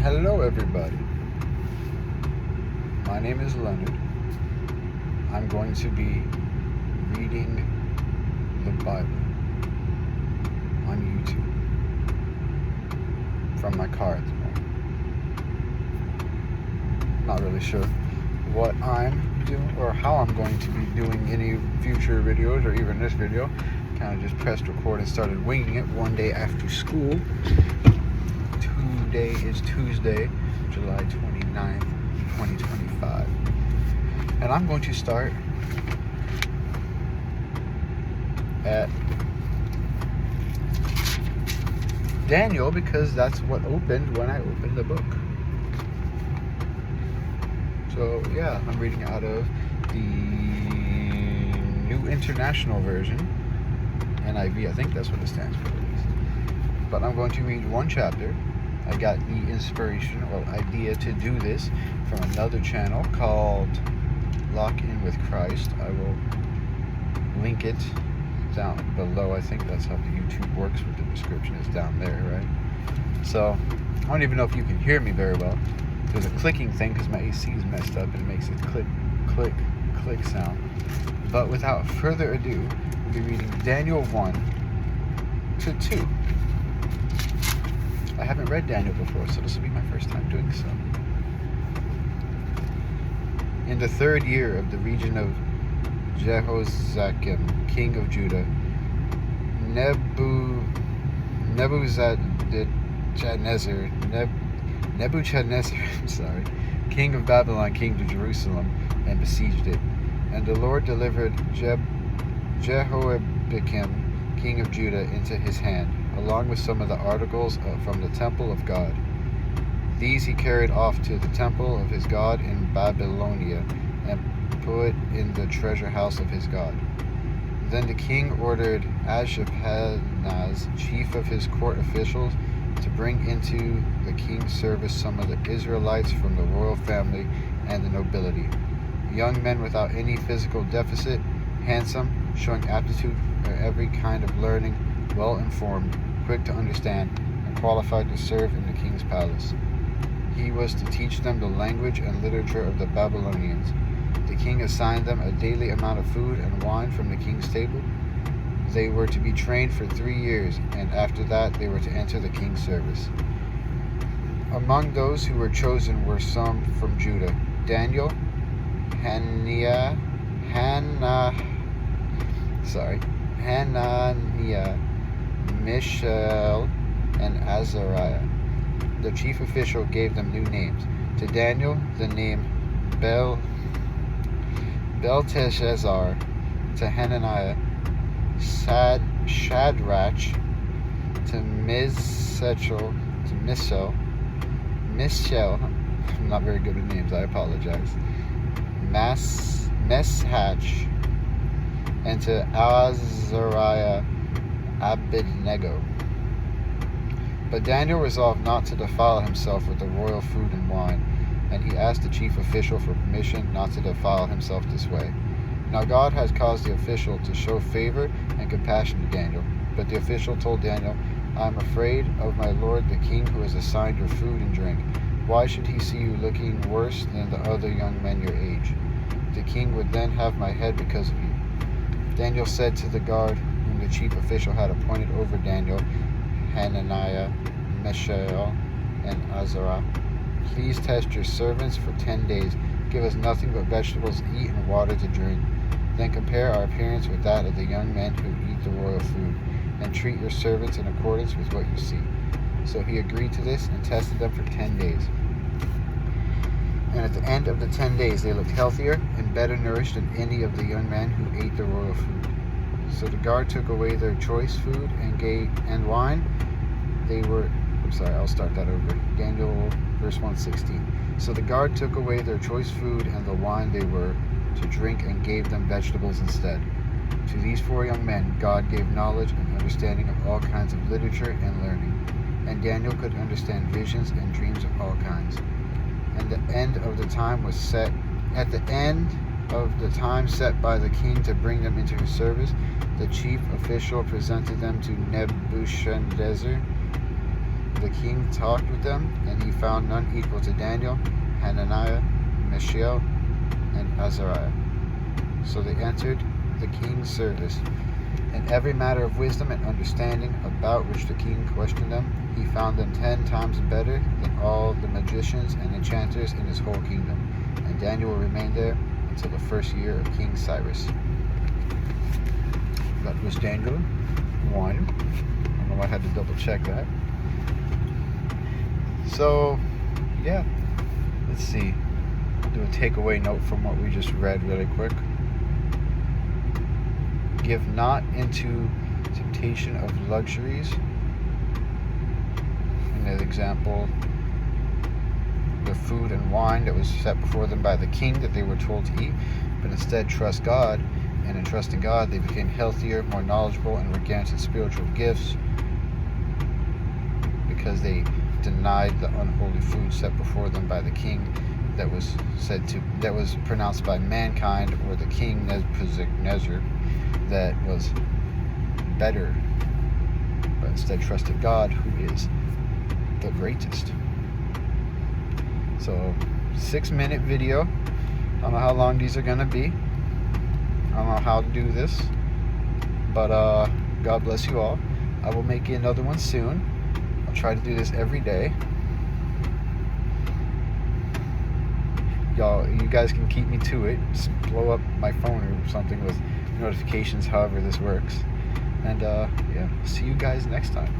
Hello everybody, my name is Leonard. I'm going to be reading the Bible on YouTube from my car at the moment. Not really sure what I'm doing or how I'm going to be doing any future videos or even this video. Kind of just pressed record and started winging it one day after school. Today is Tuesday, July 29th, 2025. And I'm going to start at Daniel because that's what opened when I opened the book. So yeah, I'm reading out of the New International Version, NIV, I think that's what it stands for at least. But I'm going to read one chapter. I got the inspiration or idea to do this from another channel called Lock In With Christ. I will link it down below. I think that's how the YouTube works with the description, is down there, right? So I don't even know if you can hear me very well. There's a clicking thing because my AC is messed up and it makes a click, click, click sound. But without further ado, we'll be reading Daniel 1 to 2. I haven't read Daniel before, so this will be my first time doing so. In the 3rd year of the region of Jehoiakim, king of Judah, Nebuchadnezzar, king of Babylon, came to Jerusalem and besieged it. And the Lord delivered Jehoiakim, king of Judah, into his hand, along with some of the articles from the temple of God. These he carried off to the temple of his God in Babylonia and put in the treasure house of his God. Then the king ordered Ashpenaz, chief of his court officials, to bring into the king's service some of the Israelites from the royal family and the nobility, young men without any physical deficit, handsome, showing aptitude for every kind of learning, well-informed, quick to understand, and qualified to serve in the king's palace. He was to teach them the language and literature of the Babylonians. The king assigned them a daily amount of food and wine from the king's table. They were to be trained for 3 years, and after that they were to enter the king's service. Among those who were chosen were some from Judah: Daniel, Hananiah, Mishael, and Azariah. The chief official gave them new names. To Daniel, the name Belteshazzar. To Hananiah, Shadrach. To Mishael, I'm not very good with names, I apologize. Meshach, and to Azariah, Abednego. But Daniel resolved not to defile himself with the royal food and wine, and he asked the chief official for permission not to defile himself this way. Now God has caused the official to show favor and compassion to Daniel. But the official told Daniel, "I am afraid of my lord the king, who has assigned your food and drink. Why should he see you looking worse than the other young men your age? The king would then have my head because of you." Daniel said to the guard whom the chief official had appointed over Daniel, Hananiah, Mishael, and Azariah, "Please test your servants for 10 days. Give us nothing but vegetables to eat and water to drink. Then compare our appearance with that of the young men who eat the royal food, and treat your servants in accordance with what you see." So he agreed to this and tested them for 10 days. And at the end of the 10 days, they looked healthier and better nourished than any of the young men who ate the royal food. So the guard took away their choice food and wine. I'll start that over. Daniel verse 1:16. So the guard took away their choice food and the wine they were to drink and gave them vegetables instead. To these 4 young men, God gave knowledge and understanding of all kinds of literature and learning. And Daniel could understand visions and dreams of all kinds. And the end of the time was set. At the end of the time set by the king to bring them into his service, the chief official presented them to Nebuchadnezzar. The king talked with them, and he found none equal to Daniel, Hananiah, Mishael, and Azariah. So they entered the king's service. In every matter of wisdom and understanding about which the king questioned them, he found them 10 times better than all the magicians and enchanters in his whole kingdom. And Daniel remained there until the first year of King Cyrus. That was Daniel 1. I don't know, I had to double check that. So, yeah. Let's see. Do a takeaway note from what we just read really quick. Give not into temptation of luxuries. In that example, the food and wine that was set before them by the king that they were told to eat, but instead trust God, and in trusting God they became healthier, more knowledgeable, and were granted spiritual gifts because they denied the unholy food set before them by the king that was pronounced by mankind, or the king Nebuchadnezzar, that was better, but instead trusted God, who is the greatest. So 6-minute video. I don't know how long these are gonna be. I don't know how to do this, but God bless you all. I will make you another one soon. I'll try to do this every day. Y'all, you guys can keep me to it. Just blow up my phone or something with notifications, however this works. And yeah, see you guys next time.